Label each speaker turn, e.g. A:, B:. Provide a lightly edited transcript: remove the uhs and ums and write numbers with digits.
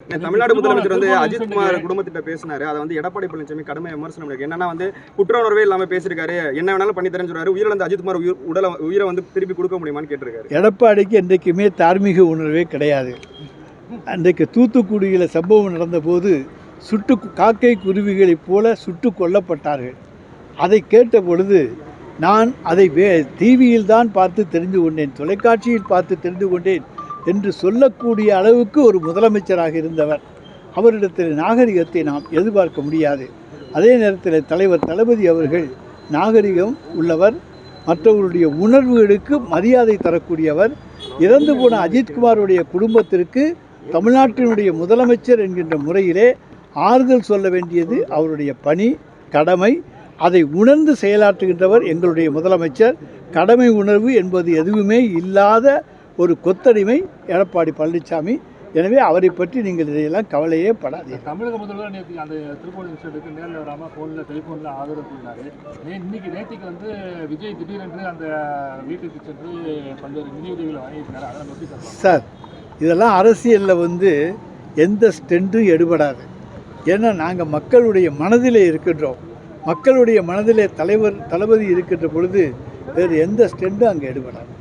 A: தமிழ்நாடு முதலமைச்சர் வந்து அஜித்குமார் குடும்பத்திட்ட பேசினாரு. அதை வந்து எடப்பாடி பழனிசாமி கடுமையாக விமர்சனம் பண்ணிருக்கு. என்னன்னா வந்து குற்ற உணர்வே இல்லாம பேசியிருக்காரு. என்ன வேணாலும் பண்ணி தரேன்னு சொல்றாரு. உயிரிழந்த அஜித்குமார் உயிரை வந்து திருப்பி கொடுக்க முடியுமான்னு கேட்டிருக்காரு.
B: எடப்பாடிக்கு என்றைக்குமே தார்மீக உணர்வே கிடையாது. அன்றைக்கு தூத்துக்குடியில் சம்பவம் நடந்தபோது காக்கை குருவிகளைப் போல சுட்டு கொல்லப்பட்டார்கள். அதை கேட்ட பொழுது நான் அதை டிவியில் தான் பார்த்து தெரிந்து கொண்டேன், தொலைக்காட்சியில் பார்த்து தெரிந்து கொண்டேன் என்று சொல்லக்கூடிய அளவுக்கு ஒரு முதலமைச்சராக இருந்தவர். அவரிடத்தில் நாகரிகத்தை நாம் எதிர்பார்க்க முடியாது. அதே நேரத்தில் தலைவர் தளபதி அவர்கள் நாகரிகம் உள்ளவர், மற்றவர்களுடைய உணர்வுகளுக்கு மரியாதை தரக்கூடியவர். இறந்து போன அஜித்குமாருடைய குடும்பத்திற்கு தமிழ்நாட்டினுடைய முதலமைச்சர் என்கின்ற முறையிலே ஆறுதல் சொல்ல வேண்டியது அவருடைய பணி, கடமை. அதை உணர்ந்து செயலாற்றுகின்றவர் எங்களுடைய முதலமைச்சர். கடமை உணர்வு என்பது எதுவுமே இல்லாத ஒரு கொத்தடிமை எடப்பாடி பழனிசாமி. எனவே அவரை பற்றி நீங்கள் இதையெல்லாம் கவலையே படாதீங்க.
C: தமிழக முதல்வர் நேற்று அந்த திருப்பூர் இன்சிடென்ட்டுக்கு நேரில் வராமல் ஃபோனில் டெலிஃபோனில் ஆதரவு கூறினார். நேற்றுக்கு வந்து விஜய் திடீரென்று அந்த வீட்டுக்கு சென்று பல்வேறு நிதியுதவிகளை வாங்கியிருக்காரு. அதை நோக்கி
B: சார், இதெல்லாம் அரசியலில் வந்து எந்த ஸ்டெண்டும் எடுபடாது. ஏன்னா நாங்கள் மக்களுடைய மனதிலே இருக்கின்றோம். மக்களுடைய மனதிலே தளபதி இருக்கின்ற பொழுது வேறு எந்த ஸ்டெண்டும் அங்கே எடுபடாது.